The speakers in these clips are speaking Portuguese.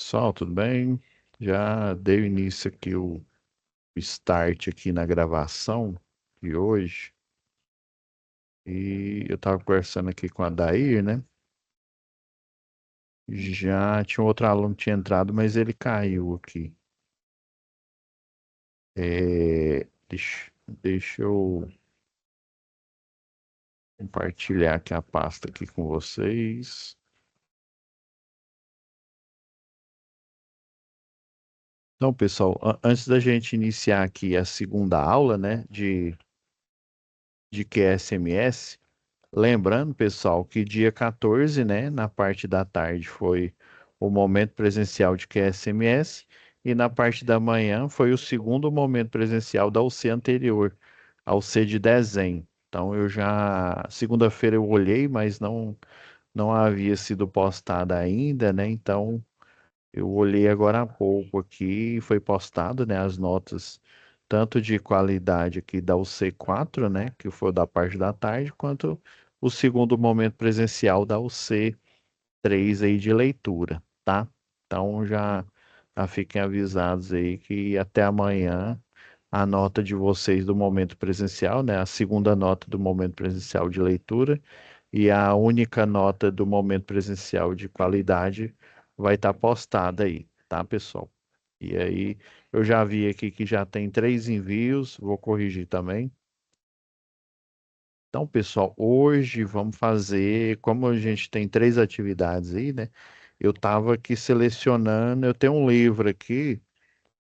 Pessoal, tudo bem? Já dei o início aqui, o start aqui na gravação de hoje. E eu estava conversando aqui com a Dair, né? Já tinha um outro aluno que tinha entrado, mas ele caiu aqui. Deixa eu compartilhar aqui a pasta aqui com vocês. Então, pessoal, antes da gente iniciar aqui a segunda aula, né, de QSMS. Lembrando, pessoal, que dia 14, né, na parte da tarde foi o momento presencial de QSMS e na parte da manhã foi o segundo momento presencial da UC anterior, a UC de desenho. Então eu já, segunda-feira eu olhei, mas não havia sido postada ainda, né? Então eu olhei agora há pouco aqui e foi postado, né, as notas tanto de qualidade aqui da UC4, né, que foi da parte da tarde, quanto o segundo momento presencial da UC3 aí de leitura, tá? Então já fiquem avisados aí que até amanhã a nota de vocês do momento presencial, né, a segunda nota do momento presencial de leitura e a única nota do momento presencial de qualidade vai estar postada aí, tá, pessoal? E aí, eu já vi aqui que já tem 3 envios, vou corrigir também. Então, pessoal, hoje vamos fazer, como a gente tem 3 atividades aí, né? Eu estava aqui selecionando, eu tenho um livro aqui,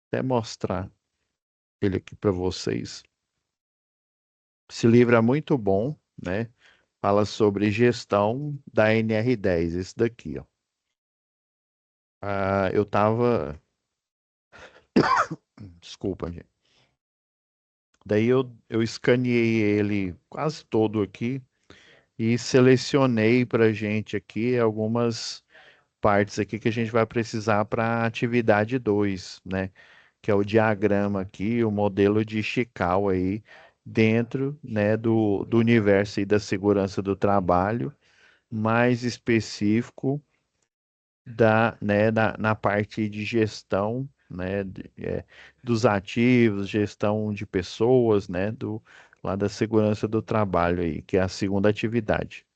até mostrar ele aqui para vocês. Esse livro é muito bom, né? Fala sobre gestão da NR10, esse daqui, ó. Eu estava, desculpa, gente. Daí eu escaneei ele quase todo aqui e selecionei para gente aqui algumas partes aqui que a gente vai precisar para a atividade 2, né? Que é o diagrama aqui, o modelo de Chical aí dentro, né, do universo aí da segurança do trabalho, mais específico na parte de gestão, né, dos ativos, gestão de pessoas, né, lá da segurança do trabalho aí, que é a segunda atividade.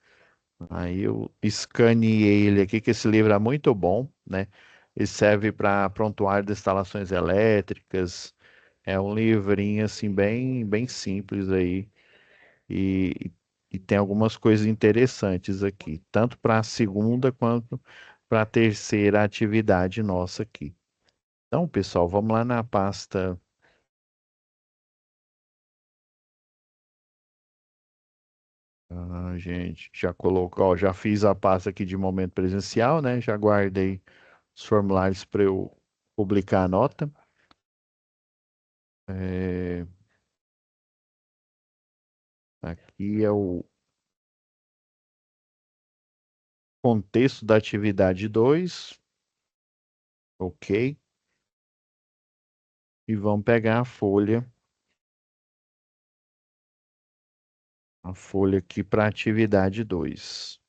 Aí eu escaneei ele aqui, que esse livro é muito bom, né? Ele serve para prontuário de instalações elétricas. É um livrinho assim bem simples aí e, e tem algumas coisas interessantes aqui, tanto para a segunda quanto para a terceira atividade nossa aqui. Então, pessoal, vamos lá na pasta. Gente, já colocou, ó, já fiz a pasta aqui de momento presencial, né? Já guardei os formulários para eu publicar a nota. É, aqui é o contexto da atividade 2, ok? E vamos pegar a folha aqui para atividade 2.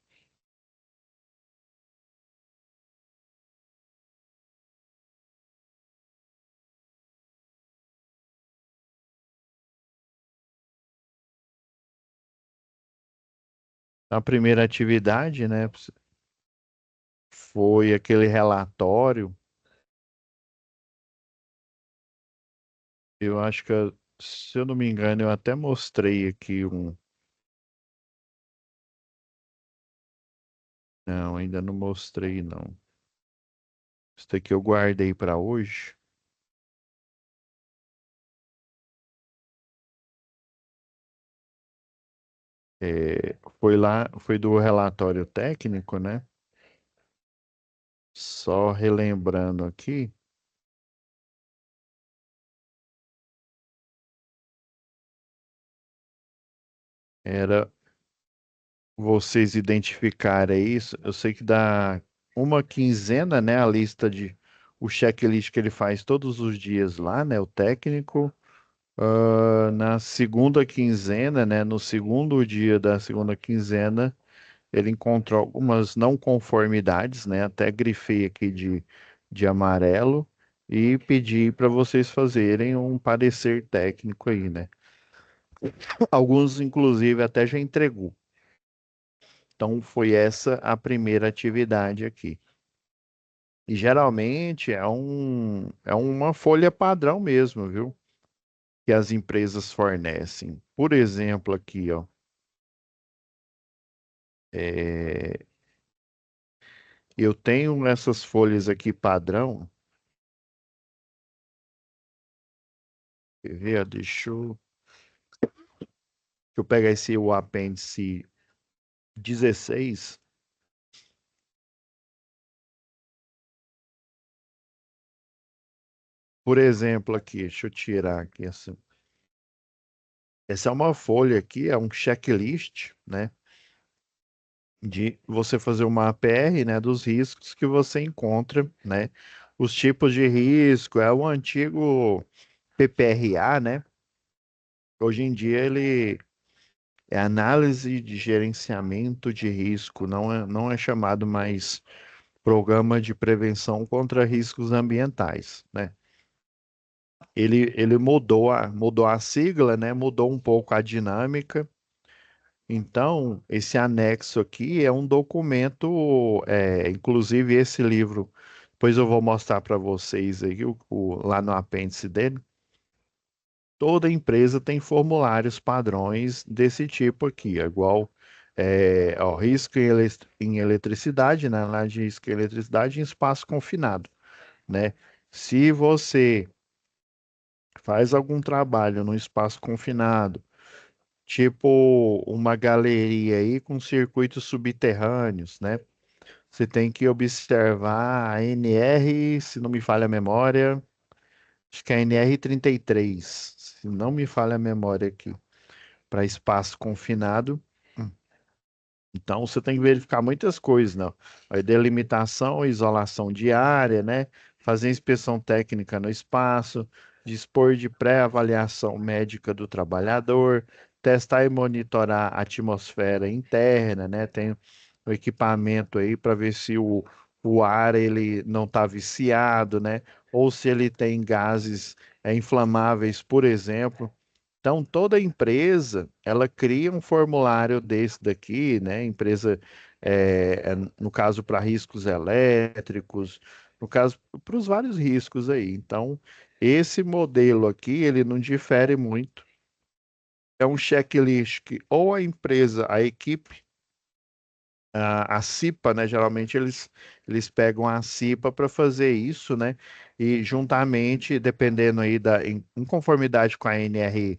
A primeira atividade, né, foi aquele relatório. Eu acho que, se eu não me engano, eu até mostrei aqui um. Não, ainda não mostrei, não. Isso daqui eu guardei para hoje. Foi lá, foi do relatório técnico, né? Só relembrando aqui, era vocês identificarem isso. Eu sei que dá uma quinzena, né? A lista o checklist que ele faz todos os dias lá, né? O técnico. Na segunda quinzena, né? No segundo dia da segunda quinzena, ele encontrou algumas não conformidades, né? Até grifei aqui de amarelo e pedir para vocês fazerem um parecer técnico aí, né? Alguns, inclusive, até já entregou. Então, foi essa a primeira atividade aqui. E geralmente é uma folha padrão mesmo, viu? Que as empresas fornecem. Por exemplo, aqui, ó, é, eu tenho essas folhas aqui padrão. Quer ver? Deixa eu pegar esse o apêndice 16. Por exemplo, aqui, deixa eu tirar aqui essa. Essa é uma folha aqui, é um checklist, né? De você fazer uma APR, né? Dos riscos que você encontra, né? Os tipos de risco, é o antigo PPRA, né? Hoje em dia ele é análise de gerenciamento de risco, não é chamado mais Programa de Prevenção contra Riscos Ambientais, né? Ele mudou a sigla, né? Mudou um pouco a dinâmica. Então, esse anexo aqui é um documento, inclusive esse livro, depois eu vou mostrar para vocês aí, lá no apêndice dele. Toda empresa tem formulários padrões desse tipo aqui, é igual ó, risco em eletricidade, né? Análise de risco em eletricidade em espaço confinado, né? Se você faz algum trabalho no espaço confinado, tipo uma galeria aí com circuitos subterrâneos, né? Você tem que observar a NR, se não me falha a memória, acho que é a NR 33, se não me falha a memória aqui, para espaço confinado. Então você tem que verificar muitas coisas, não? A delimitação, isolação de área, né? Fazer inspeção técnica no espaço, dispor de pré-avaliação médica do trabalhador, testar e monitorar a atmosfera interna, né? Tem o equipamento aí para ver se o ar ele não está viciado, né? Ou se ele tem gases inflamáveis, por exemplo. Então, toda empresa, ela cria um formulário desse daqui, né? Empresa, no caso, para riscos elétricos, no caso, para os vários riscos aí. Então, esse modelo aqui, ele não difere muito. É um checklist que ou a empresa, a equipe, a CIPA, né? Geralmente eles pegam a CIPA para fazer isso, né? E juntamente, dependendo aí em conformidade com a NR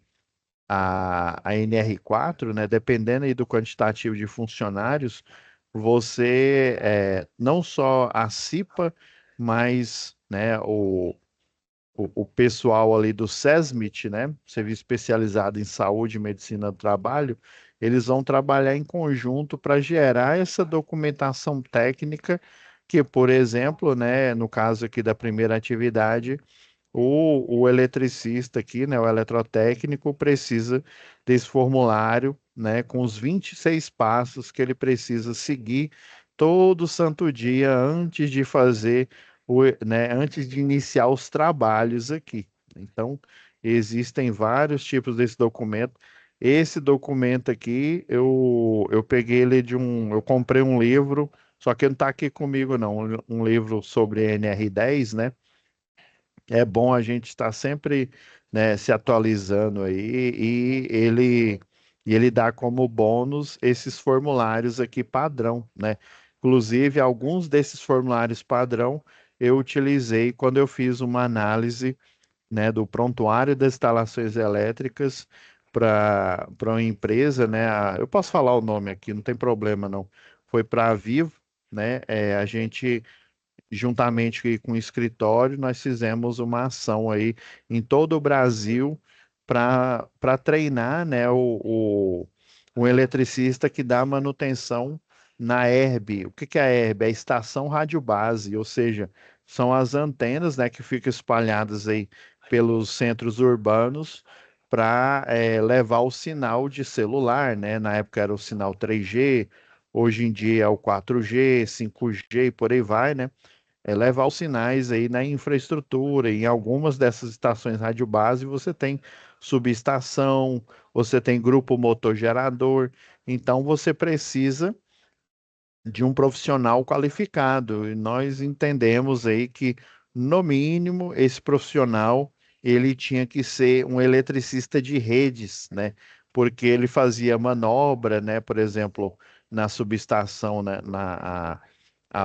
a NR4, né, dependendo aí do quantitativo de funcionários, você não só a CIPA, mas né, o pessoal ali do SESMIT, né, Serviço Especializado em Saúde e Medicina do Trabalho, eles vão trabalhar em conjunto para gerar essa documentação técnica que, por exemplo, né, no caso aqui da primeira atividade, o eletricista aqui, né, o eletrotécnico, precisa desse formulário, né, com os 26 passos que ele precisa seguir todo santo dia antes de fazer, né, antes de iniciar os trabalhos aqui. Então, existem vários tipos desse documento. Esse documento aqui, eu peguei ele eu comprei um livro, só que não está aqui comigo, não, um livro sobre NR10, né? É bom a gente estar sempre, né, se atualizando aí e ele dá como bônus esses formulários aqui padrão, né? Inclusive, alguns desses formulários padrão eu utilizei quando eu fiz uma análise, né, do prontuário das instalações elétricas para uma empresa, né? Eu posso falar o nome aqui, não tem problema não. Foi para a Vivo, né? A gente juntamente com o escritório, nós fizemos uma ação aí em todo o Brasil para treinar, né, o eletricista que dá manutenção na ERB. O que que é a ERB? É a Estação Rádio Base, ou seja, são as antenas, né, que ficam espalhadas aí pelos centros urbanos para levar o sinal de celular, né? Na época era o sinal 3G, hoje em dia é o 4G, 5G e por aí vai, né? levar os sinais aí na infraestrutura. Em algumas dessas estações rádio base você tem subestação, você tem grupo motor gerador, então você precisa de um profissional qualificado. E nós entendemos aí que, no mínimo, esse profissional ele tinha que ser um eletricista de redes, né? Porque ele fazia manobra, né? Por exemplo, na subestação, né?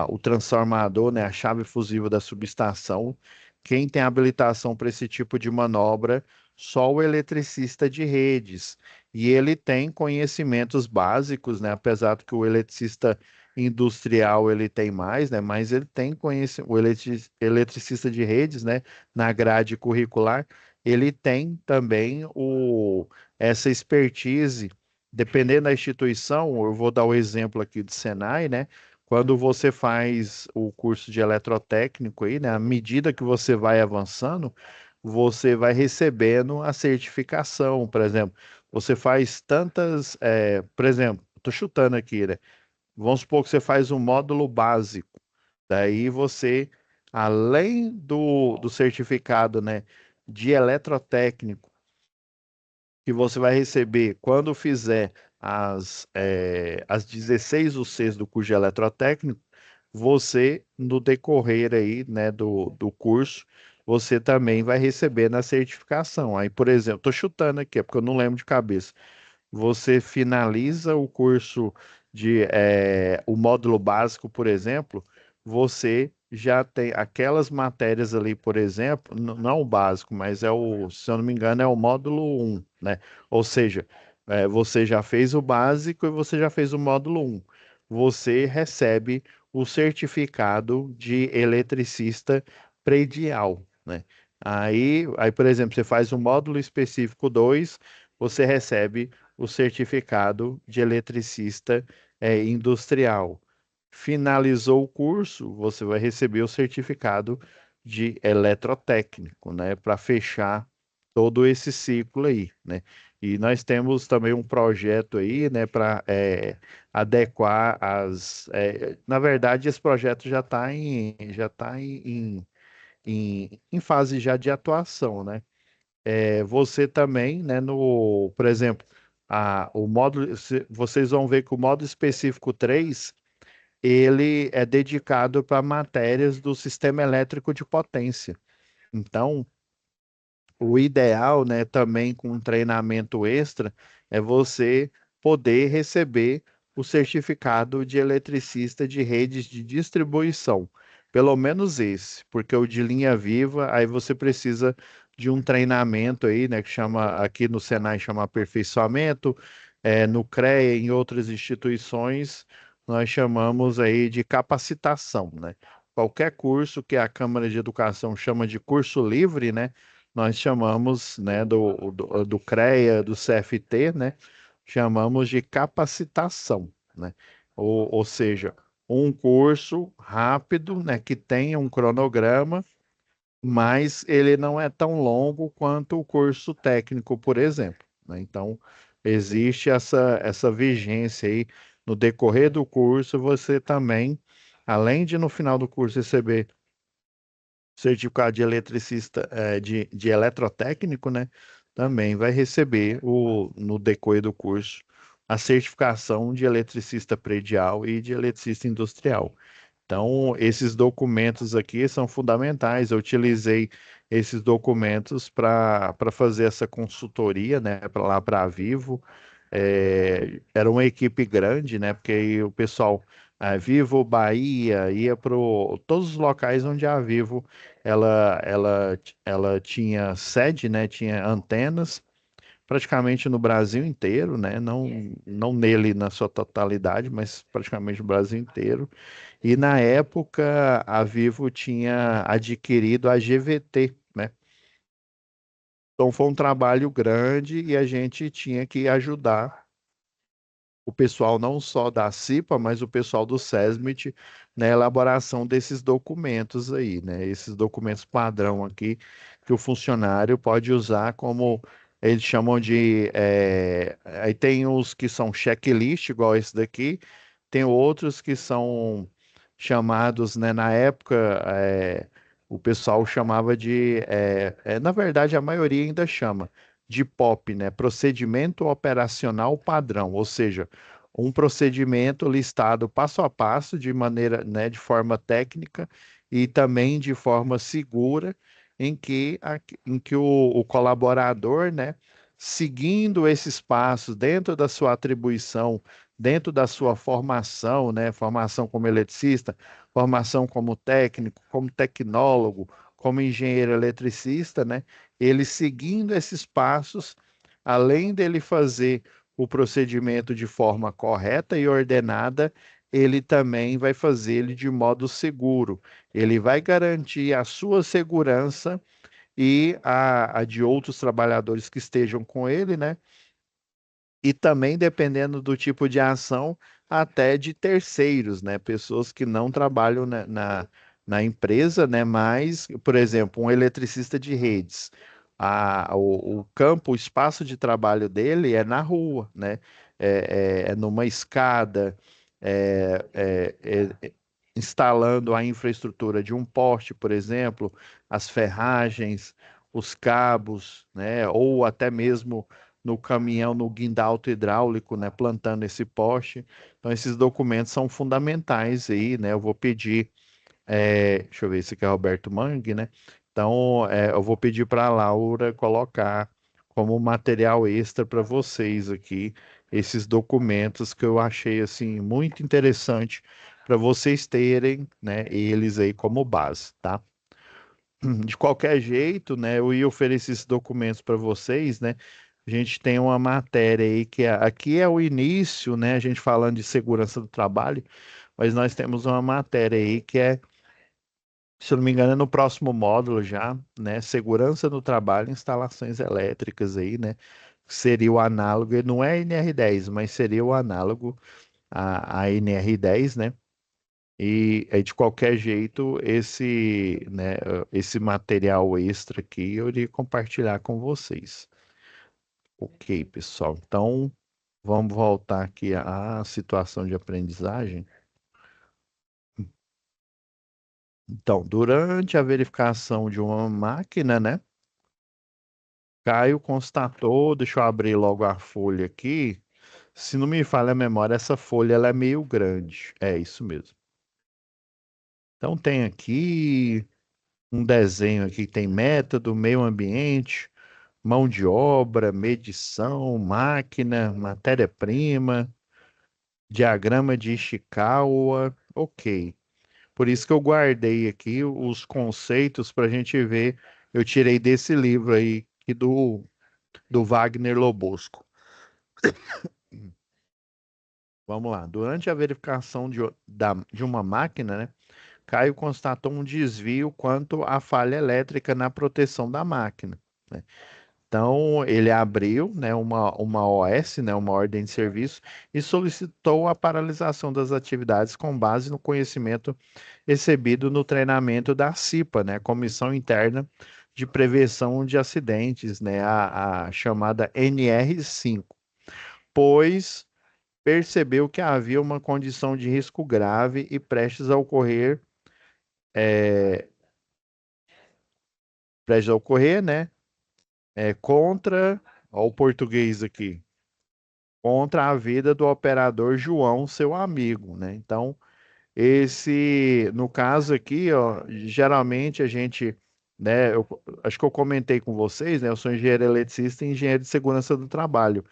O transformador, né? A chave fusível da subestação. Quem tem habilitação para esse tipo de manobra? Só o eletricista de redes. E ele tem conhecimentos básicos, né? Apesar de que o eletricista industrial ele tem mais, né? Mas ele tem conhecimento, o eletricista de redes, né? Na grade curricular, ele tem também essa expertise, dependendo da instituição, eu vou dar o exemplo aqui do Senai, né? Quando você faz o curso de eletrotécnico aí, né? À medida que você vai avançando, você vai recebendo a certificação, por exemplo. Você faz tantas, por exemplo, estou chutando aqui, né? Vamos supor que você faz um módulo básico. Daí você, além do certificado, né, de eletrotécnico, que você vai receber quando fizer as 16 UCs do curso de eletrotécnico, você, no decorrer aí, né, do curso, você também vai receber na certificação. Aí, por exemplo, estou chutando aqui, é porque eu não lembro de cabeça. Você finaliza o curso o módulo básico, por exemplo, você já tem aquelas matérias ali, por exemplo, não é o básico, mas se eu não me engano, é o módulo um, né? Ou seja, você já fez o básico e você já fez o módulo um. Você recebe o certificado de eletricista predial, né? Aí, por exemplo, você faz o módulo específico 2, você recebe o certificado de eletricista industrial. Finalizou o curso, você vai receber o certificado de eletrotécnico, né, para fechar todo esse ciclo aí, né? E nós temos também um projeto aí, né, para adequar na verdade, esse projeto já está em fase já de atuação, né? Você também, né, por exemplo, o módulo, vocês vão ver que o módulo específico 3 ele é dedicado para matérias do sistema elétrico de potência. Então, o ideal, né, também com um treinamento extra, é você poder receber o certificado de eletricista de redes de distribuição. Pelo menos esse, porque o de linha viva, aí você precisa de um treinamento aí, né, que chama, aqui no Senai chama aperfeiçoamento, no CREA, em outras instituições, nós chamamos aí de capacitação, né? Qualquer curso que a Câmara de Educação chama de curso livre, né? Nós chamamos, né, do CREA, do CFT, né, chamamos de capacitação, né? Ou seja, um curso rápido, né, que tenha um cronograma, mas ele não é tão longo quanto o curso técnico, por exemplo, né? Então, existe essa vigência aí no decorrer do curso, você também, além de no final do curso receber certificado de eletricista, de eletrotécnico, né? Também vai receber no decorrer do curso a certificação de eletricista predial e de eletricista industrial. Então, esses documentos aqui são fundamentais. Eu utilizei esses documentos para fazer essa consultoria, né, para lá para a Vivo. Era uma equipe grande, né, porque aí o pessoal, a Vivo Bahia, ia para todos os locais onde a Vivo ela tinha sede, né, tinha antenas praticamente no Brasil inteiro, né? Não nele na sua totalidade, mas praticamente no Brasil inteiro. E na época a Vivo tinha adquirido a GVT, né? Então foi um trabalho grande e a gente tinha que ajudar o pessoal não só da CIPA, mas o pessoal do SESMIT na elaboração desses documentos aí, né? Esses documentos padrão aqui que o funcionário pode usar como eles chamam de. Aí tem os que são checklist, igual esse daqui, tem outros que são chamados, né, na época, o pessoal chamava de, na verdade, a maioria ainda chama de POP, né, Procedimento Operacional Padrão, ou seja, um procedimento listado passo a passo, de maneira, né, de forma técnica e também de forma segura, em que o colaborador, né, seguindo esses passos dentro da sua atribuição, dentro da sua formação, né, formação como eletricista, formação como técnico, como tecnólogo, como engenheiro eletricista, né, ele seguindo esses passos, além dele fazer o procedimento de forma correta e ordenada, ele também vai fazer ele de modo seguro. Ele vai garantir a sua segurança e a de outros trabalhadores que estejam com ele, né? E também, dependendo do tipo de ação, até de terceiros, né? Pessoas que não trabalham na empresa, né? Mas, por exemplo, um eletricista de redes. O campo, o espaço de trabalho dele é na rua, né? É numa escada, é, é- instalando a infraestrutura de um poste, por exemplo, as ferragens, os cabos, né? Ou até mesmo no caminhão, no guindalto hidráulico, né, plantando esse poste. Então, esses documentos são fundamentais aí, né? Eu vou pedir, deixa eu ver, esse aqui é Roberto Mangue, né? Então, eu vou pedir para a Laura colocar como material extra para vocês aqui esses documentos que eu achei assim muito interessante para vocês terem, né, eles aí como base, tá? De qualquer jeito, né, eu ia oferecer esses documentos para vocês, né? A gente tem uma matéria aí aqui é o início, né? A gente falando de segurança do trabalho, mas nós temos uma matéria aí que é, se eu não me engano, é no próximo módulo já, né? Segurança do trabalho, instalações elétricas aí, né? Seria o análogo, não é NR10, mas seria o análogo a NR10, né? E aí, de qualquer jeito, esse material extra aqui eu iria compartilhar com vocês. Ok, pessoal. Então, vamos voltar aqui à situação de aprendizagem. Então, durante a verificação de uma máquina, né? Caio constatou, deixa eu abrir logo a folha aqui. Se não me falha a memória, essa folha ela é meio grande. É isso mesmo. Então, tem aqui um desenho aqui, tem método, meio ambiente, mão de obra, medição, máquina, matéria-prima, diagrama de Ishikawa, ok. Por isso que eu guardei aqui os conceitos para a gente ver. Eu tirei desse livro aí, do Wagner Lobosco. Vamos lá. Durante a verificação de uma máquina, né, Caio constatou um desvio quanto à falha elétrica na proteção da máquina, né? Então, ele abriu, né, uma OS, né, uma ordem de serviço, e solicitou a paralisação das atividades com base no conhecimento recebido no treinamento da CIPA, né, Comissão Interna de Prevenção de Acidentes, né, a chamada NR5, pois percebeu que havia uma condição de risco grave e prestes a ocorrer, né, contra, ó, o português aqui, contra a vida do operador João, seu amigo, né? Então, no caso aqui, ó, geralmente a gente, né, acho que eu comentei com vocês, né, eu sou engenheiro eletricista e engenheiro de segurança do trabalho.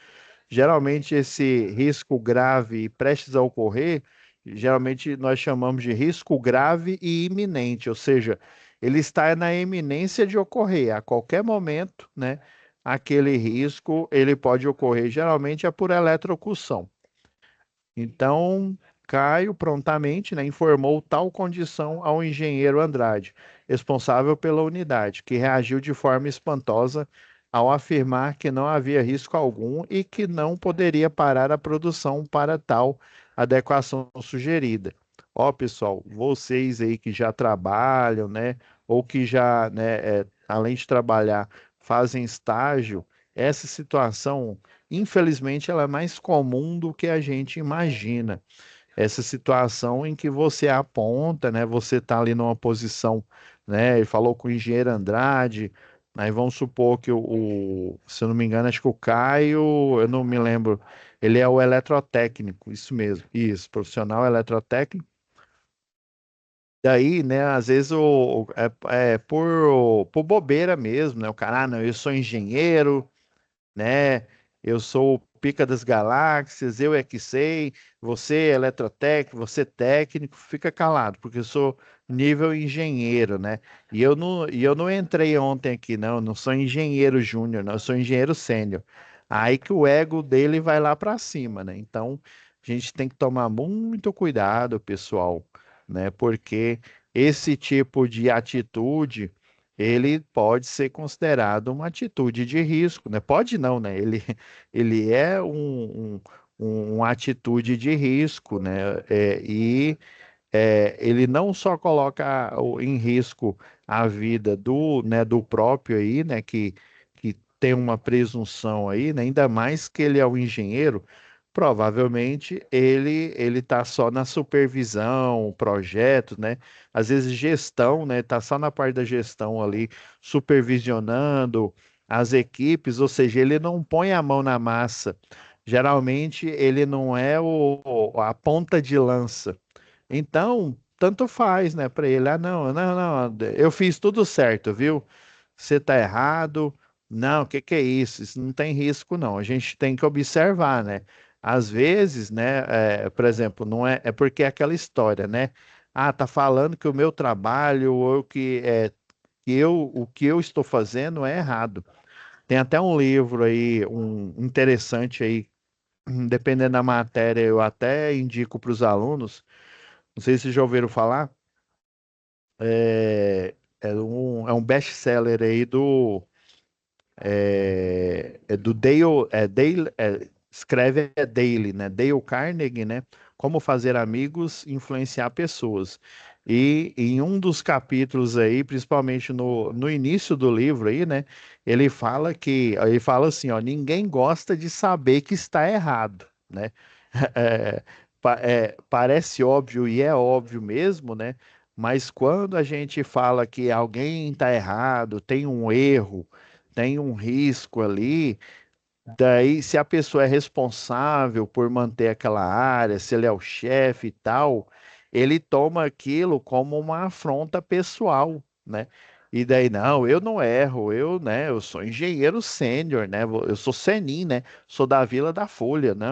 Geralmente esse risco grave e prestes a ocorrer, geralmente nós chamamos de risco grave e iminente, ou seja, ele está na iminência de ocorrer a qualquer momento, né? Aquele risco ele pode ocorrer, geralmente é por eletrocução. Então, Caio prontamente, né, informou tal condição ao engenheiro Andrade, responsável pela unidade, que reagiu de forma espantosa ao afirmar que não havia risco algum e que não poderia parar a produção para tal adequação sugerida. Ó, pessoal, vocês aí que já trabalham, né, ou que já, né, além de trabalhar, fazem estágio, essa situação infelizmente, ela é mais comum do que a gente imagina. essa situação em que você aponta, né? Você está ali numa posição, né? Ele falou com o engenheiro Andrade, aí vamos supor que se eu não me engano, acho que o Caio, eu não me lembro, ele é o eletrotécnico, isso mesmo, isso, profissional eletrotécnico. Daí, né, às vezes é por bobeira mesmo, né? O cara, ah, não, eu sou engenheiro, né? Eu sou o pica das galáxias, eu é que sei, você é eletrotécnico, você é técnico, fica calado, porque eu sou nível engenheiro, né? E eu não entrei ontem aqui, não, eu não sou engenheiro júnior, não, eu sou engenheiro sênior. Aí que o ego dele vai lá para cima, né? Então, a gente tem que tomar muito cuidado, pessoal, né? Porque esse tipo de atitude ele pode ser considerado uma atitude de risco, né? Pode não, né? Ele é uma atitude de risco, né? Ele não só coloca em risco a vida do próprio aí, né, que tem uma presunção aí, né, ainda mais que ele é um engenheiro, provavelmente ele está só na supervisão, projeto, né, às vezes gestão, né, está só na parte da gestão ali, supervisionando as equipes, ou seja, ele não põe a mão na massa. Geralmente ele não é a ponta de lança. Então, tanto faz, né, para ele. Ah, não, não, não, eu fiz tudo certo, viu? Você tá errado. Não, o que que é isso? Isso não tem risco, não. A gente tem que observar, né? Às vezes, né, por exemplo, não é porque é aquela história, né? Ah, tá falando que o meu trabalho ou o que eu estou fazendo é errado. Tem até um livro aí, um interessante aí, dependendo da matéria, eu até indico para os alunos. Não sei se já ouviram falar. É um best-seller aí do Dale, escreve Dale, né? Dale Carnegie, né? Como fazer amigos, e influenciar pessoas. E em um dos capítulos aí, principalmente no início do livro aí, né? Ele fala assim, ó, ninguém gosta de saber que está errado, né? É, parece óbvio e é óbvio mesmo, né? Mas quando a gente fala que alguém está errado, tem um erro, tem um risco ali. Daí, se a pessoa é responsável por manter aquela área, se ele é o chefe e tal, ele toma aquilo como uma afronta pessoal, né? E daí, não, eu não erro, né, eu sou engenheiro sênior, né? Eu sou senim, né? Sou da Vila da Folha, né?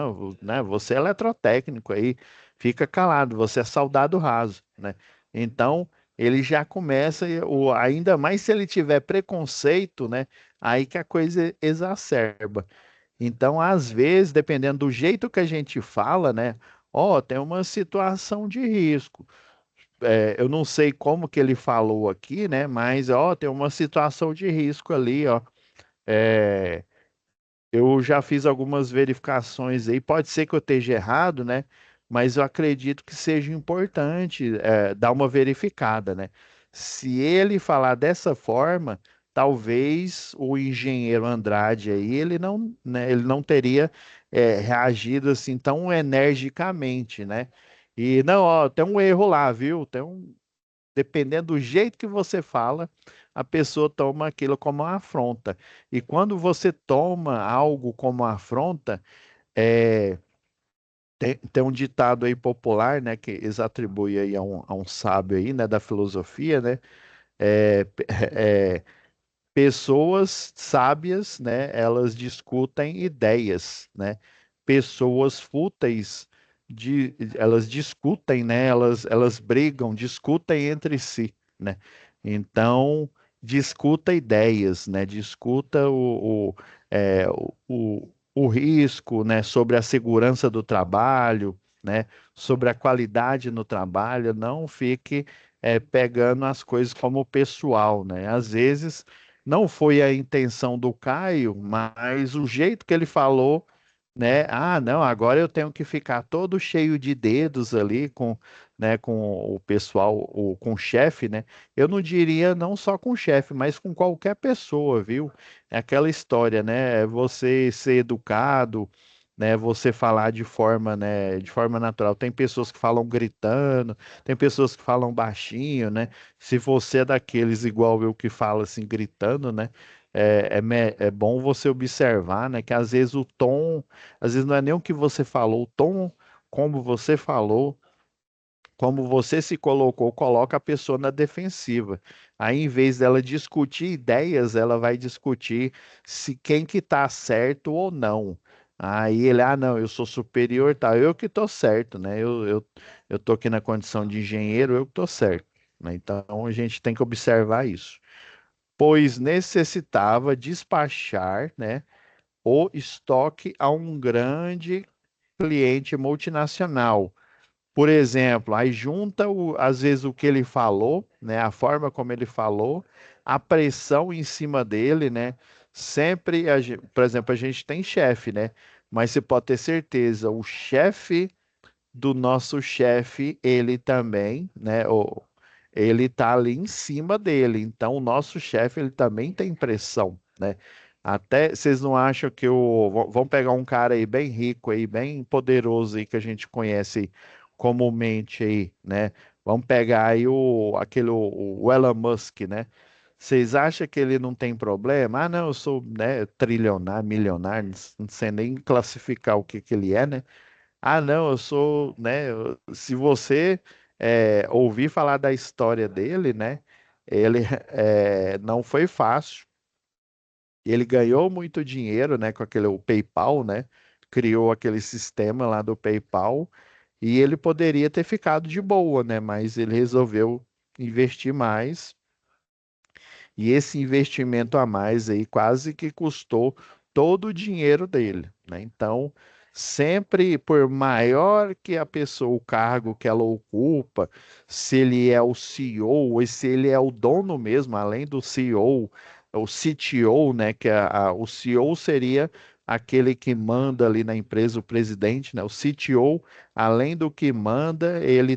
Você é eletrotécnico aí, fica calado, você é soldado raso, né? Então, ele já começa, ainda mais se ele tiver preconceito, né? Aí que a coisa exacerba. Então, às vezes, dependendo do jeito que a gente fala, né? Ó, tem uma situação de risco. Eu não sei como que ele falou aqui, né? Mas, ó, tem uma situação de risco ali, ó. É, eu já fiz algumas verificações aí, pode ser que eu esteja errado, né? Mas eu acredito que seja importante dar uma verificada, né? Se ele falar dessa forma, talvez o engenheiro Andrade aí, ele não teria reagido assim tão energicamente, né? E não, ó, tem um erro lá, viu? Dependendo do jeito que você fala, a pessoa toma aquilo como uma afronta. E quando você toma algo como uma afronta, é, tem um ditado aí popular, né, que eles atribuem aí a um sábio aí, né, da filosofia, né, é, é, pessoas sábias, né, elas discutem ideias, né? Pessoas fúteis, elas discutem, né? Elas brigam, discutem entre si, né? Então, discuta ideias, né? Discuta o risco, né? Sobre a segurança do trabalho, né? Sobre a qualidade no trabalho. Não fique pegando as coisas como pessoal, né? Às vezes não foi a intenção do Caio, mas o jeito que ele falou, né? Ah, não, agora eu tenho que ficar todo cheio de dedos ali né, com o pessoal, com o chefe, né? Eu não diria não só com o chefe, mas com qualquer pessoa, viu? É aquela história, né? É você ser educado, né, você falar de forma, né, de forma natural. Tem pessoas que falam gritando, tem pessoas que falam baixinho, né? Se você é daqueles igual eu que fala assim gritando, né? É bom você observar, né, que às vezes o tom, às vezes não é nem o que você falou, o tom como você falou, como você se colocou, coloca a pessoa na defensiva. Aí, em vez dela discutir ideias, ela vai discutir se quem que tá certo ou não. Aí ele, não, eu sou superior, tá? Eu que tô certo, né? Eu tô aqui na condição de engenheiro, eu que tô certo, né? Então, a gente tem que observar isso. Pois necessitava despachar, né, o estoque a um grande cliente multinacional, por exemplo, aí junta às vezes o que ele falou, né, a forma como ele falou, a pressão em cima dele, né? Sempre, por exemplo, a gente tem chefe, né? Mas você pode ter certeza, o chefe do nosso chefe, ele também, né? Ele tá ali em cima dele. Então, o nosso chefe, ele também tem pressão, né? Até vocês não acham que vamos pegar um cara aí bem rico aí, bem poderoso aí que a gente conhece comumente aí, né? Vamos pegar aí o Elon Musk, né? Vocês acham que ele não tem problema? Ah, não, eu sou, né, trilionário, milionário, não sei nem classificar o que que ele é, né? Ah, não, eu sou, né? Se você ouvir falar da história dele, né? Ele não foi fácil. Ele ganhou muito dinheiro, né? Com o PayPal, né? Criou aquele sistema lá do PayPal e ele poderia ter ficado de boa, né? Mas ele resolveu investir mais e esse investimento a mais aí quase que custou todo o dinheiro dele, né? Então, sempre por maior que a pessoa, o cargo que ela ocupa, se ele é o CEO ou se ele é o dono mesmo, além do CEO, o CTO, né? Que o CEO seria aquele que manda ali na empresa, o presidente, né? O CTO, além do que manda, ele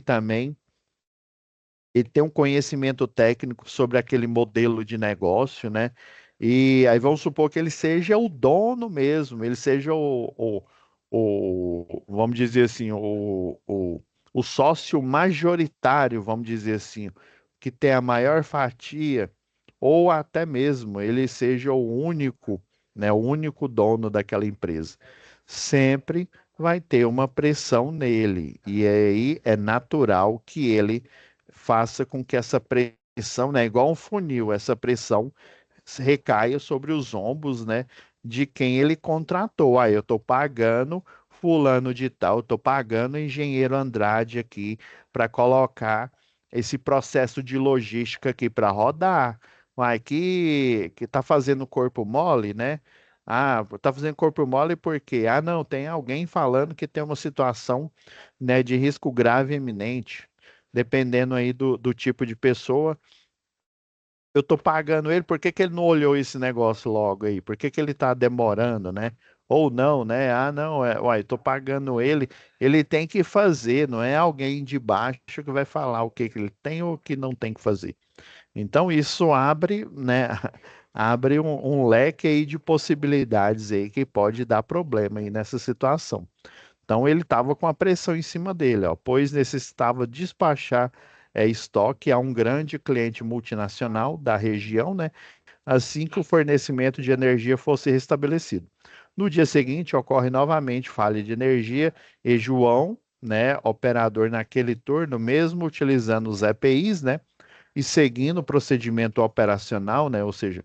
tem um conhecimento técnico sobre aquele modelo de negócio, né? E aí vamos supor que ele seja o dono mesmo, ele seja vamos dizer assim, o sócio majoritário, vamos dizer assim, que tem a maior fatia, ou até mesmo ele seja o único, né, o único dono daquela empresa. Sempre vai ter uma pressão nele, e aí é natural que ele faça com que essa pressão, né, igual um funil, essa pressão recaia sobre os ombros, né, de quem ele contratou. Aí eu estou pagando fulano de tal, estou pagando o engenheiro Andrade aqui para colocar esse processo de logística aqui para rodar. Uai, que tá fazendo corpo mole, né? Ah, tá fazendo corpo mole porque, não, tem alguém falando que tem uma situação, né, de risco grave e iminente. Dependendo aí do tipo de pessoa, eu tô pagando ele, por que que ele não olhou esse negócio logo aí? Por que que ele tá demorando, né? Ou não, né? Ah, não, uai, tô pagando ele, ele tem que fazer, não é alguém de baixo que vai falar o que que ele tem ou o que não tem que fazer. Então isso abre, né, abre um leque aí de possibilidades aí que pode dar problema aí nessa situação. Então ele estava com a pressão em cima dele, ó, pois necessitava despachar estoque a um grande cliente multinacional da região, né, assim que o fornecimento de energia fosse restabelecido. No dia seguinte, ocorre novamente falha de energia e João, né, operador naquele turno, mesmo utilizando os EPIs, né, e seguindo o procedimento operacional, né? Ou seja,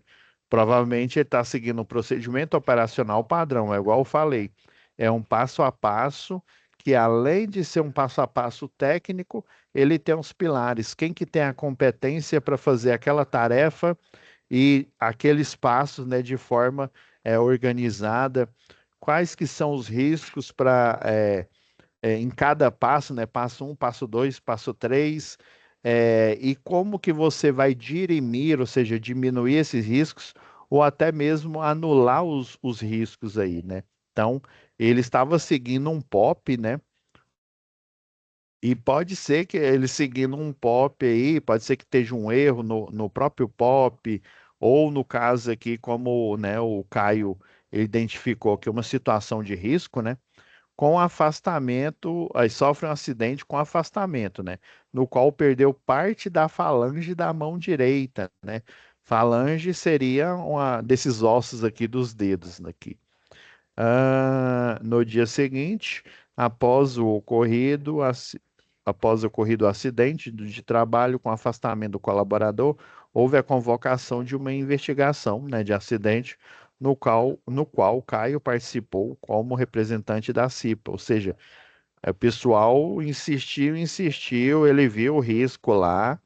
provavelmente ele está seguindo o procedimento operacional padrão, é igual eu falei. É um passo a passo que, além de ser um passo a passo técnico, ele tem os pilares. Quem que tem a competência para fazer aquela tarefa e aqueles passos, né, de forma organizada? Quais que são os riscos para em cada passo, né? Passo um, passo dois, passo três, e como que você vai dirimir, ou seja, diminuir esses riscos, ou até mesmo anular os riscos aí, né? Então, ele estava seguindo um POP, né? E pode ser que ele seguindo um POP aí, pode ser que esteja um erro no próprio POP, ou no caso aqui, como, né, o Caio identificou que é uma situação de risco, né? com afastamento, aí sofre um acidente com afastamento, né? No qual perdeu parte da falange da mão direita, né? Falange seria uma desses ossos aqui dos dedos aqui. No dia seguinte, após o ocorrido, após o ocorrido acidente de trabalho com afastamento do colaborador, houve a convocação de uma investigação, né, de acidente, no qual Caio participou como representante da CIPA, ou seja, o pessoal insistiu, insistiu, ele viu o risco lá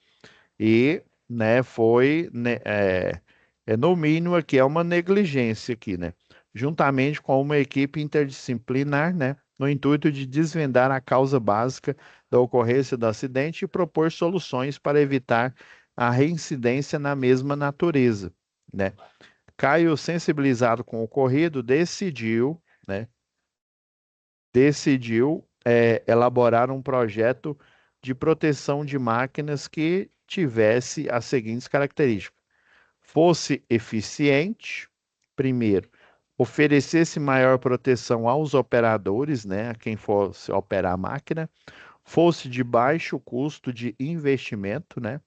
e, né, foi, né, no mínimo aqui é uma negligência aqui, né? Juntamente com uma equipe interdisciplinar, né, no intuito de desvendar a causa básica da ocorrência do acidente e propor soluções para evitar a reincidência na mesma natureza, né? Caio, sensibilizado com o ocorrido, né, decidiu elaborar um projeto de proteção de máquinas que tivesse as seguintes características: fosse eficiente, primeiro, oferecesse maior proteção aos operadores, né, a quem fosse operar a máquina, fosse de baixo custo de investimento, né,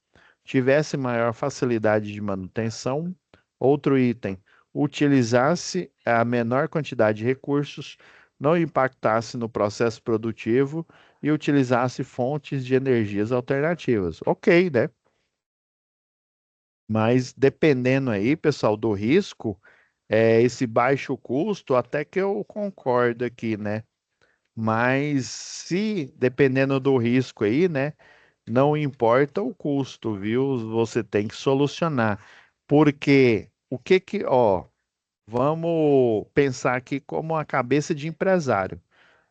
tivesse maior facilidade de manutenção. Outro item, utilizasse a menor quantidade de recursos, não impactasse no processo produtivo e utilizasse fontes de energias alternativas. Ok, né? Mas dependendo aí, pessoal, do risco, esse baixo custo, até que eu concordo aqui, né? Mas se dependendo do risco aí, né? Não importa o custo, viu? Você tem que solucionar. Porque ó, vamos pensar aqui como a cabeça de empresário.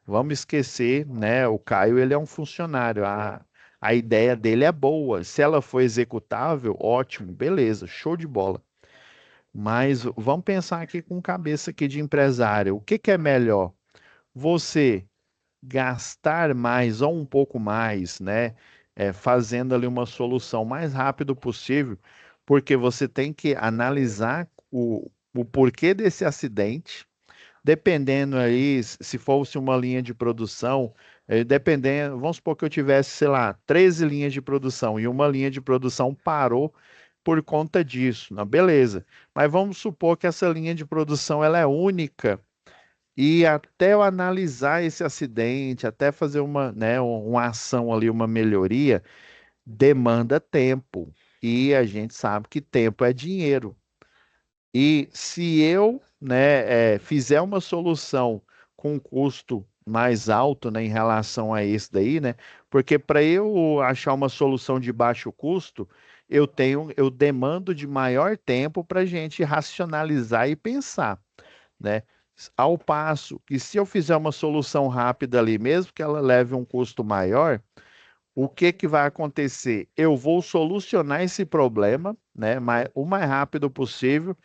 Vamos esquecer, né? O Caio, ele é um funcionário. A ideia dele é boa. Se ela for executável, ótimo, beleza, show de bola. Mas vamos pensar aqui com cabeça aqui de empresário. O que que é melhor? Você gastar mais ou um pouco mais, né? Fazendo ali uma solução mais rápido possível, porque você tem que analisar o porquê desse acidente, dependendo aí, se fosse uma linha de produção, dependendo, vamos supor que eu tivesse, sei lá, 13 linhas de produção e uma linha de produção parou por conta disso. Não, beleza. Mas vamos supor que essa linha de produção ela é única e até eu analisar esse acidente, até fazer uma, né, uma ação ali, uma melhoria, demanda tempo. E a gente sabe que tempo é dinheiro. E se eu, né, fizer uma solução com custo mais alto, né, em relação a esse daí, né, porque para eu achar uma solução de baixo custo, eu demando de maior tempo para a gente racionalizar e pensar, né? Ao passo que se eu fizer uma solução rápida ali, mesmo que ela leve um custo maior, o que que vai acontecer? Eu vou solucionar esse problema, né, o mais rápido possível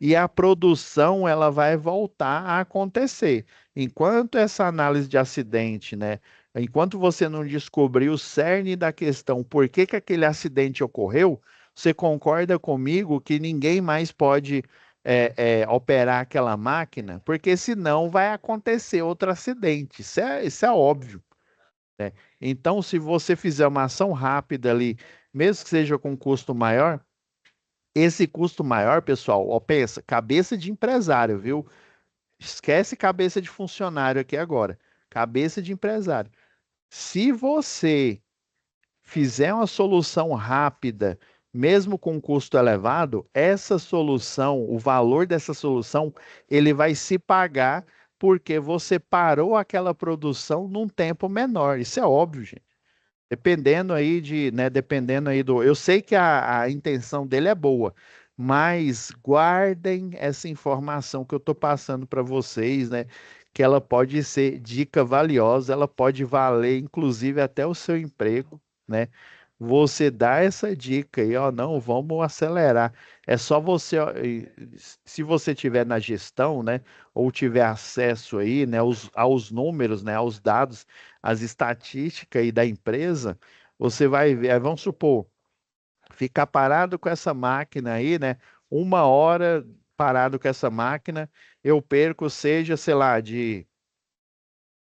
e a produção ela vai voltar a acontecer. Enquanto essa análise de acidente, né, enquanto você não descobrir o cerne da questão, por que que aquele acidente ocorreu, você concorda comigo que ninguém mais pode operar aquela máquina, porque senão vai acontecer outro acidente. Isso é óbvio, né? Então, se você fizer uma ação rápida ali, mesmo que seja com custo maior, esse custo maior, pessoal, ó, pensa, cabeça de empresário, viu? Esquece cabeça de funcionário aqui agora. Cabeça de empresário. Se você fizer uma solução rápida, mesmo com custo elevado, essa solução, o valor dessa solução, ele vai se pagar porque você parou aquela produção num tempo menor. Isso é óbvio, gente. Dependendo aí né, dependendo aí eu sei que a intenção dele é boa, mas guardem essa informação que eu estou passando para vocês, né, que ela pode ser dica valiosa, ela pode valer inclusive até o seu emprego, né? Você dá essa dica aí, ó, não, vamos acelerar. É só você, ó, se você tiver na gestão, né, ou tiver acesso aí, né, aos números, né, aos dados, às estatísticas aí da empresa, você vai ver, vamos supor, ficar parado com essa máquina aí, né, 1 hora parado com essa máquina, eu perco, seja, sei lá, de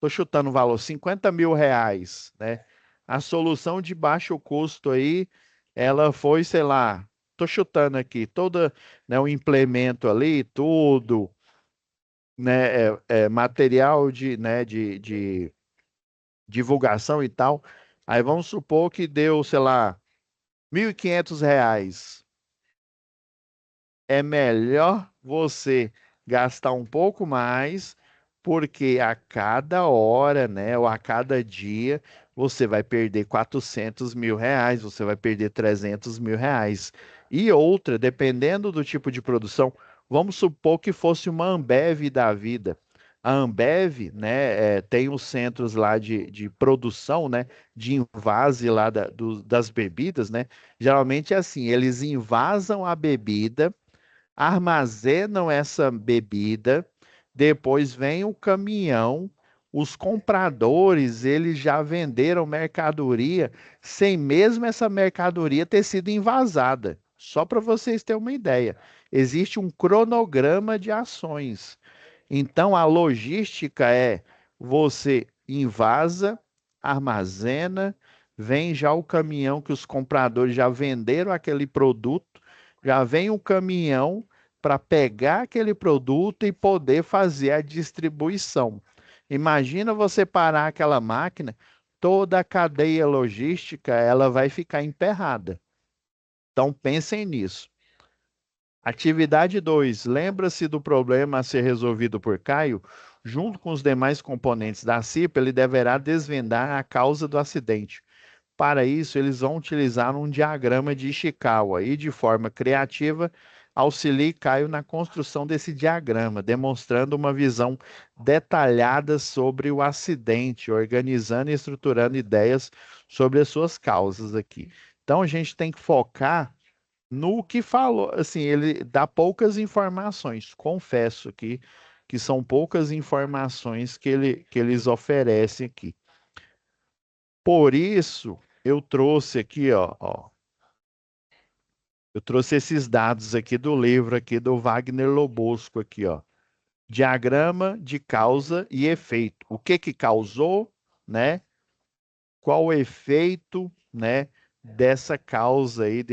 tô chutando o valor, R$ 50.000, né? A solução de baixo custo aí, ela foi, sei lá, tô chutando aqui, toda, né, o implemento ali, tudo, né, material de divulgação e tal. Aí vamos supor que deu, sei lá, R$ 1.500. É melhor você gastar um pouco mais, porque a cada hora, né, ou a cada dia, você vai perder R$ 400.000, você vai perder R$ 300.000. E outra, dependendo do tipo de produção, vamos supor que fosse uma Ambev da vida. A Ambev, né, tem os centros lá de produção, né, de invase lá das bebidas, né? Geralmente é assim, eles invasam a bebida, armazenam essa bebida, depois vem o caminhão, os compradores, eles já venderam mercadoria sem mesmo essa mercadoria ter sido invasada. Só para vocês terem uma ideia, existe um cronograma de ações. Então, a logística é: você invasa, armazena, vem já o caminhão que os compradores já venderam aquele produto, já vem o caminhão para pegar aquele produto e poder fazer a distribuição. Imagina você parar aquela máquina, toda a cadeia logística, ela vai ficar emperrada. Então, pensem nisso. Atividade 2. Lembra-se do problema a ser resolvido por Caio? Junto com os demais componentes da CIPA, ele deverá desvendar a causa do acidente. Para isso, eles vão utilizar um diagrama de Ishikawa e, de forma criativa, auxilie Caio na construção desse diagrama, demonstrando uma visão detalhada sobre o acidente, organizando e estruturando ideias sobre as suas causas aqui. Então, a gente tem que focar no que falou, assim, ele dá poucas informações, confesso que são poucas informações que eles oferecem aqui. Por isso, eu trouxe aqui, ó, eu trouxe esses dados aqui do livro aqui do Wagner Lobosco aqui, ó. Diagrama de causa e efeito. O que que causou, né? Qual o efeito, né, dessa causa aí,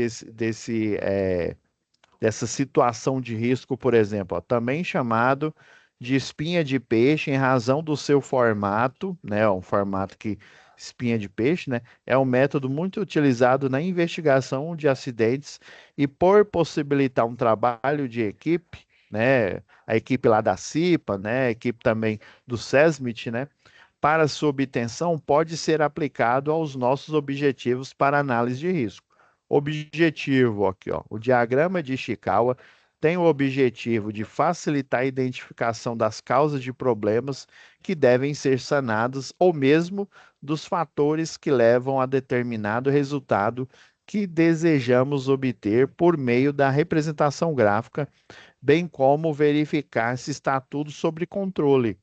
dessa situação de risco, por exemplo, ó, também chamado de espinha de peixe em razão do seu formato, né, um formato que espinha de peixe, né, é um método muito utilizado na investigação de acidentes e por possibilitar um trabalho de equipe, né, a equipe lá da CIPA, né, a equipe também do SESMIT, né, para sua obtenção pode ser aplicado aos nossos objetivos para análise de risco. Objetivo aqui, ó. O diagrama de Ishikawa tem o objetivo de facilitar a identificação das causas de problemas que devem ser sanados ou mesmo dos fatores que levam a determinado resultado que desejamos obter por meio da representação gráfica, bem como verificar se está tudo sob controle.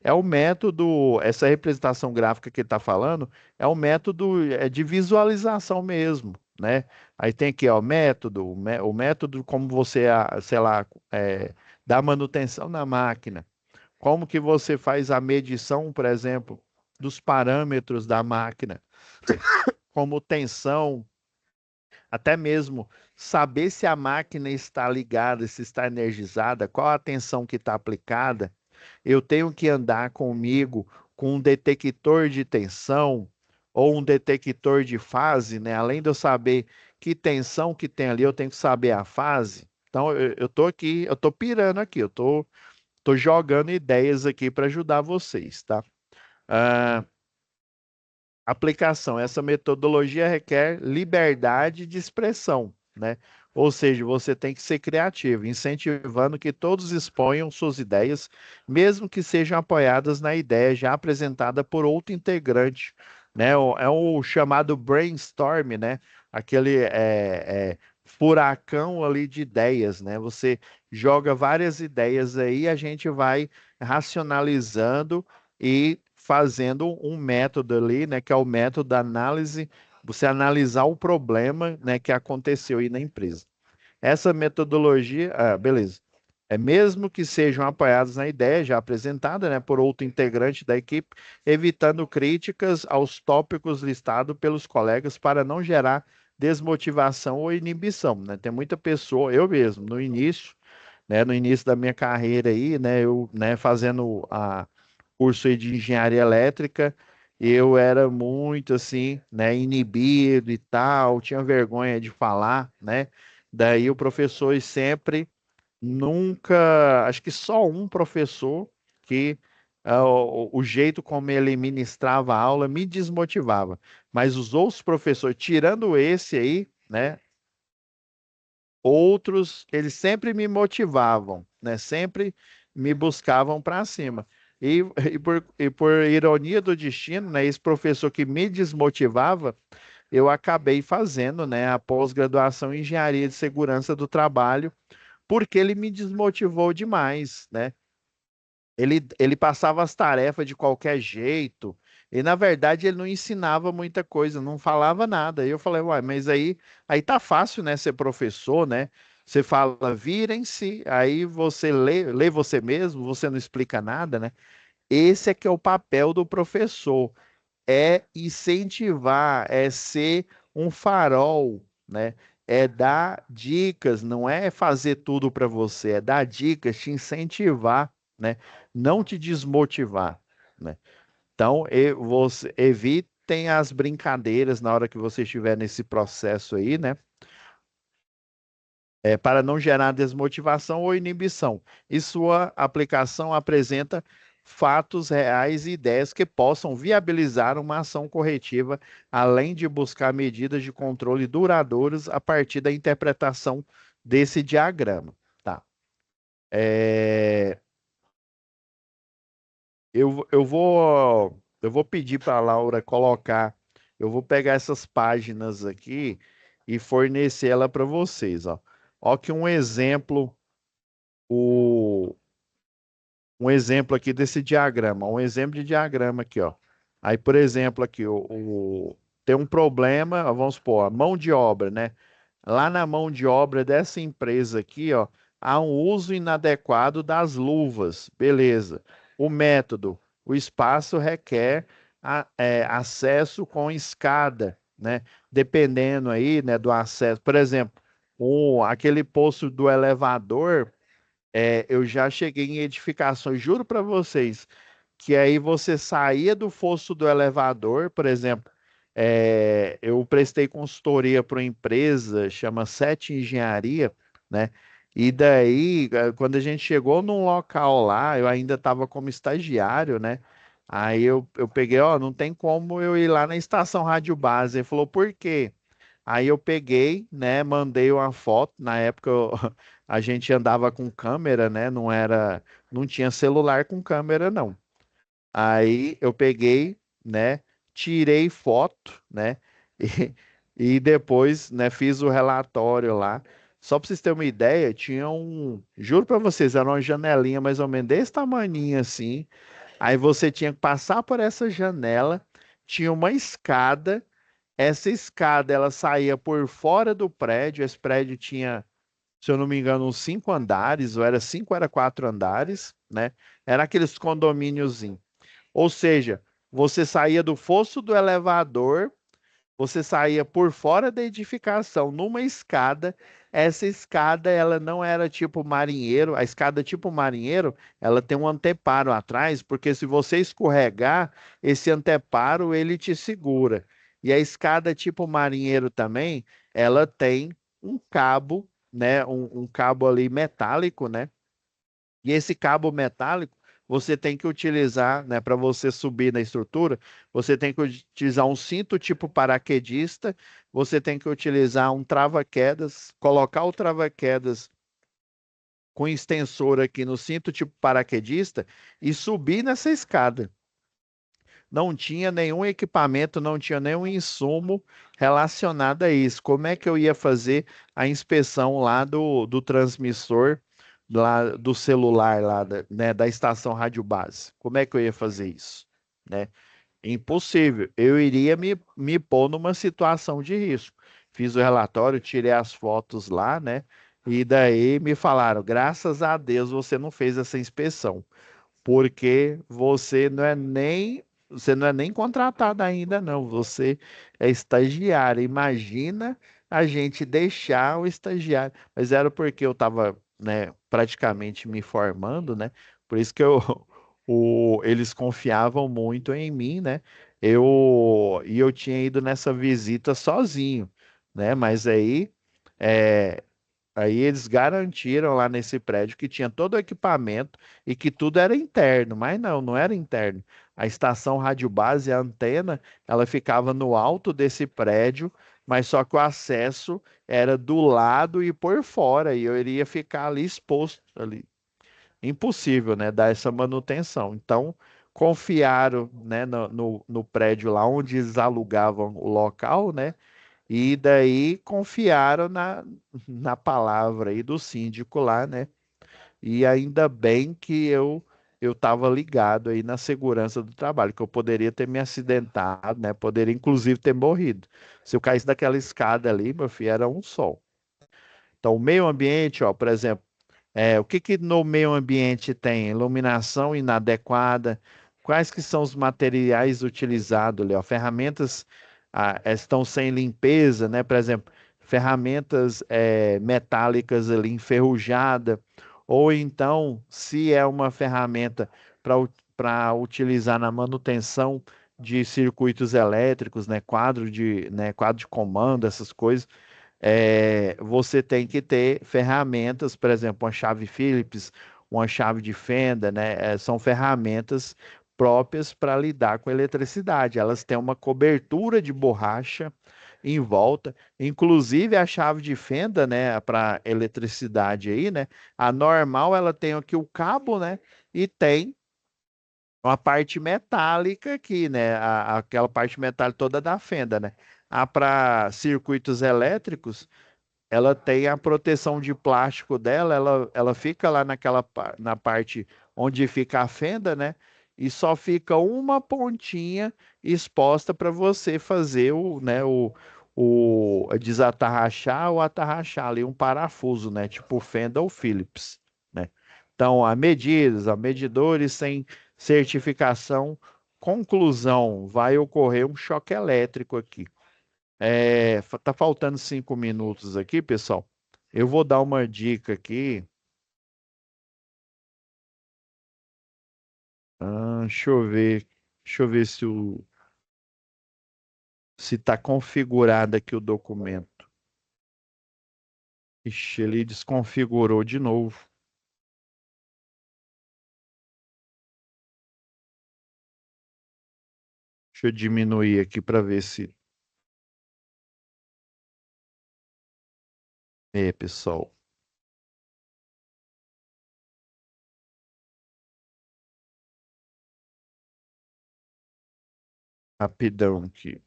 É o método, essa representação gráfica que ele está falando, é o método de visualização mesmo, né? Aí tem aqui, ó, método, o método como você, sei lá, dá manutenção na máquina, como que você faz a medição, por exemplo, dos parâmetros da máquina, como tensão, até mesmo saber se a máquina está ligada, se está energizada, qual a tensão que está aplicada. Eu tenho que andar comigo com um detector de tensão ou um detector de fase, né? Além de eu saber que tensão que tem ali, eu tenho que saber a fase. Então, eu tô aqui, eu tô pirando aqui, tô jogando ideias aqui para ajudar vocês, tá? Ah, aplicação. Essa metodologia requer liberdade de expressão, né? Ou seja, você tem que ser criativo, incentivando que todos exponham suas ideias, mesmo que sejam apoiadas na ideia já apresentada por outro integrante, né? É o chamado brainstorm, né? Aquele furacão ali de ideias, né? Você joga várias ideias aí, a gente vai racionalizando e fazendo um método ali, né, que é o método da análise, você analisar o problema, né, que aconteceu aí na empresa. Essa metodologia, beleza. mesmo que sejam apoiados na ideia já apresentada, né, por outro integrante da equipe, evitando críticas aos tópicos listados pelos colegas para não gerar desmotivação ou inibição, né? Tem muita pessoa, eu mesmo, no início, né, no início da minha carreira aí, né, eu, né, fazendo a curso aí de engenharia elétrica, eu era muito assim, né, inibido e tal, tinha vergonha de falar, né? Daí o professor sempre nunca, acho que só um professor que o jeito como ele ministrava a aula me desmotivava. Mas os outros professores, tirando esse aí, né? Outros, eles sempre me motivavam, né? Sempre me buscavam para cima. E, e por ironia do destino, né? Esse professor que me desmotivava, eu acabei fazendo, né? A pós-graduação em Engenharia de Segurança do Trabalho porque ele me desmotivou demais, né? Ele passava as tarefas de qualquer jeito, e na verdade ele não ensinava muita coisa, não falava nada. E eu falei, uai, mas aí tá fácil, né, ser professor, né? Você fala, virem-se, aí você lê você mesmo, você não explica nada, né? Esse é que é o papel do professor, é incentivar, é ser um farol, né? É dar dicas, não é fazer tudo para você, é dar dicas, te incentivar, né? Não te desmotivar, né? Então, você evitem as brincadeiras na hora que você estiver nesse processo aí, né? Para não gerar desmotivação ou inibição. E sua aplicação apresenta fatos reais e ideias que possam viabilizar uma ação corretiva, além de buscar medidas de controle duradouras a partir da interpretação desse diagrama. Tá. É, eu vou pedir para a Laura colocar, eu vou pegar essas páginas aqui e fornecer ela para vocês, ó. Ó que o, um exemplo aqui desse diagrama, um exemplo de diagrama aqui, ó. Aí, por exemplo, aqui, tem um problema, vamos supor, a mão de obra, né? Lá na mão de obra dessa empresa aqui, ó, há um uso inadequado das luvas, beleza. O método, o espaço requer acesso com escada, né? Dependendo aí, né, do acesso. Por exemplo, aquele poço do elevador, eu já cheguei em edificações, juro para vocês, que aí você saía do fosso do elevador, por exemplo, eu prestei consultoria para uma empresa, chama Sete Engenharia, né? E daí, quando a gente chegou num local lá, eu ainda estava como estagiário, né? Aí eu peguei, ó, não tem como eu ir lá na estação Rádio Base. Ele falou, por quê? Aí eu peguei, né, mandei uma foto. Na época a gente andava com câmera, né? Não tinha celular com câmera, não. Aí eu peguei, né, tirei foto, né, e depois, né, fiz o relatório lá. Só para vocês terem uma ideia, juro para vocês, era uma janelinha mais ou menos desse tamaninho assim. Aí você tinha que passar por essa janela, tinha uma escada. Essa escada ela saía por fora do prédio. Esse prédio tinha, se eu não me engano, uns 5 andares, ou era 5, ou era 4 andares, né? Era aqueles condomíniozinhos. Ou seja, você saía do fosso do elevador, você saía por fora da edificação numa escada. Essa escada, ela não era tipo marinheiro. A escada tipo marinheiro, ela tem um anteparo atrás, porque se você escorregar, esse anteparo ele te segura. E a escada tipo marinheiro também, ela tem um cabo, né? Um cabo ali metálico, né? E esse cabo metálico você tem que utilizar, né, para você subir na estrutura, você tem que utilizar um cinto tipo paraquedista, você tem que utilizar um trava-quedas, colocar o trava-quedas com extensor aqui no cinto tipo paraquedista e subir nessa escada. Não tinha nenhum equipamento, não tinha nenhum insumo relacionado a isso. Como é que eu ia fazer a inspeção lá do transmissor, lá do celular, lá né, da estação rádio base? Como é que eu ia fazer isso? Né? Impossível. Eu iria me pôr numa situação de risco. Fiz o relatório, tirei as fotos lá, né? E daí me falaram, graças a Deus você não fez essa inspeção, porque você não é nem contratado ainda não, você é estagiário. Imagina a gente deixar o estagiário, mas era porque eu estava, né, praticamente me formando, né? Por isso que eles confiavam muito em mim, né? Eu tinha ido nessa visita sozinho, né? Mas é, aí eles garantiram lá nesse prédio que tinha todo o equipamento e que tudo era interno, mas não, não era interno. A estação rádio base, a antena, ela ficava no alto desse prédio, mas só que o acesso era do lado e por fora, e eu iria ficar ali exposto ali. Impossível, né, dar essa manutenção. Então, confiaram, né, no prédio lá onde eles alugavam o local, né? E daí confiaram na palavra aí do síndico lá, né? E ainda bem que eu estava ligado aí na segurança do trabalho, que eu poderia ter me acidentado, né? Poderia inclusive ter morrido. Se eu caísse daquela escada ali, meu filho, era um sol. Então, o meio ambiente, ó, por exemplo, o que que no meio ambiente tem? Iluminação inadequada. Quais que são os materiais utilizados, Léo? Ferramentas estão sem limpeza, né? Por exemplo, ferramentas metálicas ali enferrujada, ou então, se é uma ferramenta para utilizar na manutenção de circuitos elétricos, né? Quadro de comando, essas coisas você tem que ter ferramentas, por exemplo, uma chave Phillips, uma chave de fenda, né? São ferramentas próprias para lidar com eletricidade. Elas têm uma cobertura de borracha em volta, inclusive a chave de fenda, né, para eletricidade aí, né? A normal ela tem aqui o cabo, né? E tem uma parte metálica aqui, né? Aquela parte metálica toda da fenda, né? A para circuitos elétricos ela tem a proteção de plástico dela, ela fica lá na parte onde fica a fenda, né? E só fica uma pontinha exposta para você fazer o desatarrachar ou atarrachar ali um parafuso, né? Tipo fenda ou Phillips, né? Então, a medidores sem certificação, conclusão, vai ocorrer um choque elétrico aqui. Tá faltando 5 minutos aqui, pessoal. Eu vou dar uma dica aqui. Deixa eu ver. Deixa eu ver se está configurado aqui o documento. Ixi, ele desconfigurou de novo. Deixa eu diminuir aqui para ver se. Pessoal, rapidão aqui.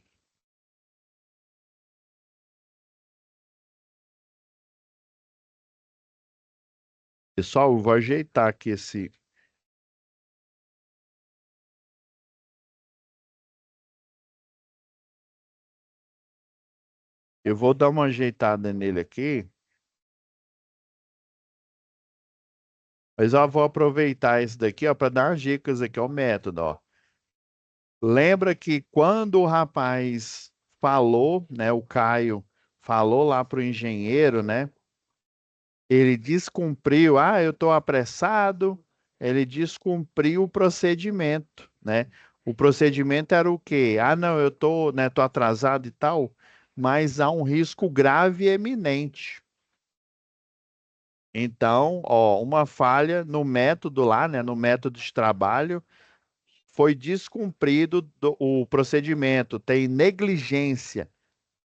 Pessoal, eu vou ajeitar aqui esse. Eu vou dar uma ajeitada nele aqui, mas eu vou aproveitar esse daqui, ó, para dar umas dicas aqui, ó, o método, ó. Lembra que quando o rapaz falou, né, o Caio falou lá para o engenheiro, né, ele descumpriu, eu estou apressado, ele descumpriu o procedimento, né? O procedimento era o quê? Não, eu tô, né, tô atrasado e tal, mas há um risco grave e eminente. Então, ó, uma falha no método lá, né, no método de trabalho, foi descumprido o procedimento, tem negligência.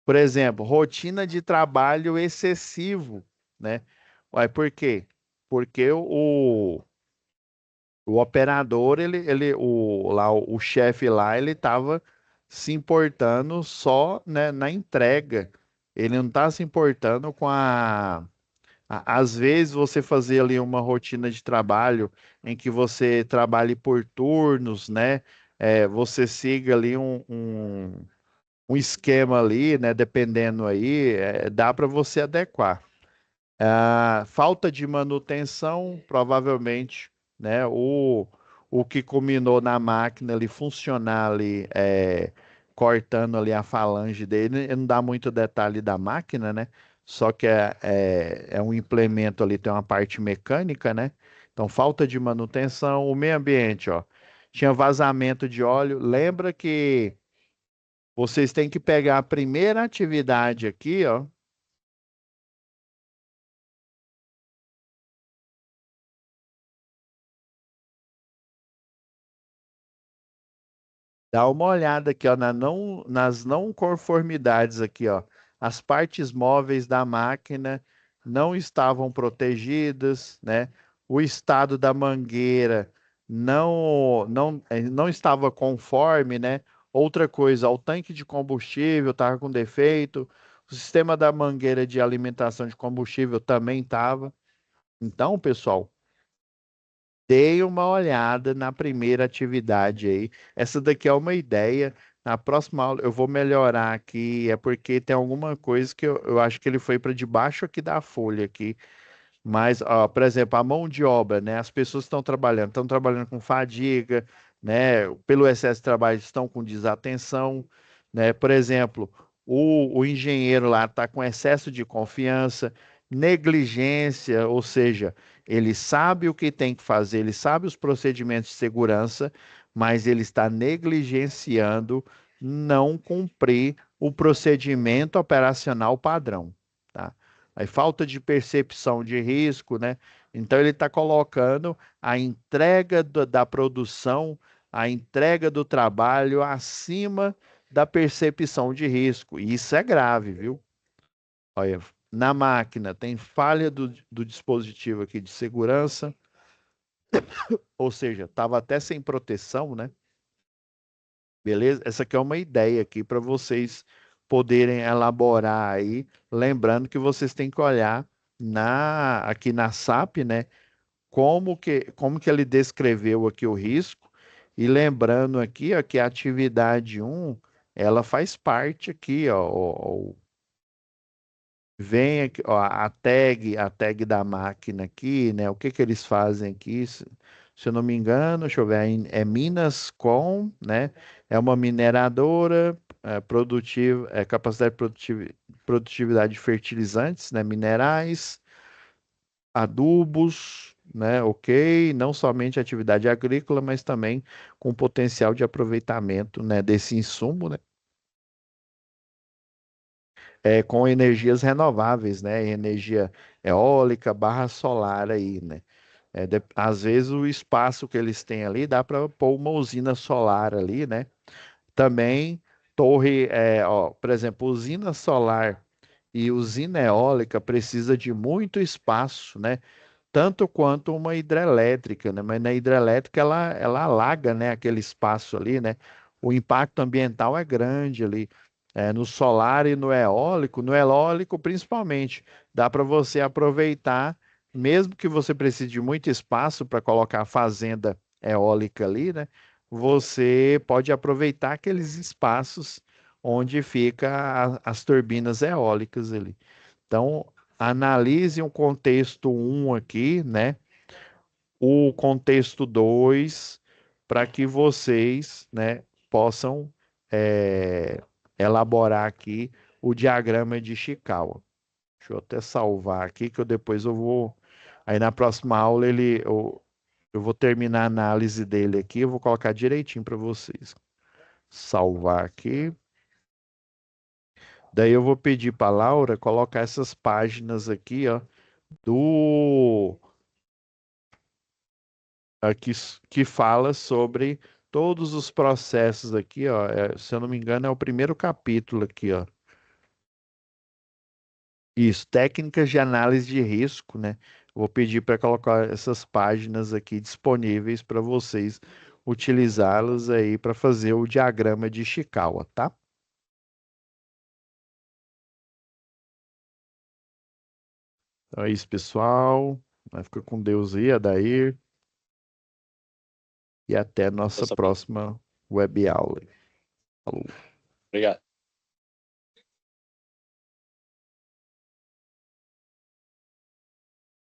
Por exemplo, rotina de trabalho excessivo, né? Ué, por quê? Porque o operador, o chefe lá, ele estava se importando só, né, na entrega. Ele não está se importando com às vezes você fazer ali uma rotina de trabalho em que você trabalhe por turnos, né? Você siga ali um esquema ali, né? Dependendo aí, dá para você adequar. Falta de manutenção, provavelmente, né? O que culminou na máquina ali funcionar ali, cortando ali a falange dele. Ele não dá muito detalhe da máquina, né? Só que é um implemento ali, tem uma parte mecânica, né? Então, falta de manutenção. O meio ambiente, ó, tinha vazamento de óleo. Lembra que vocês têm que pegar a primeira atividade aqui, ó. Dá uma olhada aqui, ó, nas não conformidades aqui, ó. As partes móveis da máquina não estavam protegidas, né? O estado da mangueira não estava conforme, né? Outra coisa, ó, o tanque de combustível estava com defeito, o sistema da mangueira de alimentação de combustível também estava. Então, pessoal, dei uma olhada na primeira atividade aí. Essa daqui é uma ideia. Na próxima aula eu vou melhorar aqui, é porque tem alguma coisa que eu acho que ele foi para debaixo aqui da folha aqui. Mas, ó, por exemplo, a mão de obra, né? As pessoas estão trabalhando com fadiga, né? Pelo excesso de trabalho, estão com desatenção, né? Por exemplo, o engenheiro lá está com excesso de confiança, negligência, ou seja, ele sabe o que tem que fazer, ele sabe os procedimentos de segurança, mas ele está negligenciando não cumprir o procedimento operacional padrão, tá? Aí falta de percepção de risco, né? Então ele está colocando a entrega da produção, a entrega do trabalho acima da percepção de risco. E isso é grave, viu? Olha, na máquina tem falha do dispositivo aqui de segurança, ou seja, estava até sem proteção, né? Beleza? Essa aqui é uma ideia aqui para vocês poderem elaborar aí, lembrando que vocês têm que olhar aqui na SAP, né? Como que ele descreveu aqui o risco, e lembrando aqui, ó, que a atividade um ela faz parte aqui, ó, vem aqui, ó, a tag da máquina aqui, né? O que que eles fazem aqui? Se eu não me engano, deixa eu ver, é Minas Com, né? É uma mineradora, produtiva, capacidade produtiva, produtividade de fertilizantes, né? Minerais, adubos, né? Ok, não somente atividade agrícola, mas também com potencial de aproveitamento, né, desse insumo, né? Com energias renováveis, né? Energia eólica barra solar aí, né? Às vezes o espaço que eles têm ali dá para pôr uma usina solar ali, né? Também torre, ó, por exemplo, usina solar e usina eólica precisa de muito espaço, né? Tanto quanto uma hidrelétrica, né? Mas na hidrelétrica ela alaga, né, aquele espaço ali, né? O impacto ambiental é grande ali. No solar e no eólico principalmente, dá para você aproveitar, mesmo que você precise de muito espaço para colocar a fazenda eólica ali, né? Você pode aproveitar aqueles espaços onde fica as turbinas eólicas ali. Então, analise um contexto um aqui, né? O contexto 2 para que vocês, né, possam elaborar aqui o diagrama de Chikawa. Deixa eu até salvar aqui, que depois eu vou. Aí na próxima aula eu vou terminar a análise dele aqui, eu vou colocar direitinho para vocês. Salvar aqui. Daí eu vou pedir para a Laura colocar essas páginas aqui, ó, do aqui que fala sobre todos os processos aqui, ó. Se eu não me engano, é o primeiro capítulo aqui, ó. Isso, técnicas de análise de risco, né? Vou pedir para colocar essas páginas aqui disponíveis para vocês utilizá-las aí para fazer o diagrama de Chikawa, tá? Então é isso, pessoal. Vai ficar com Deus aí, Adair, e até a nossa Professor Paulo. próxima web aula. Falou. Obrigado.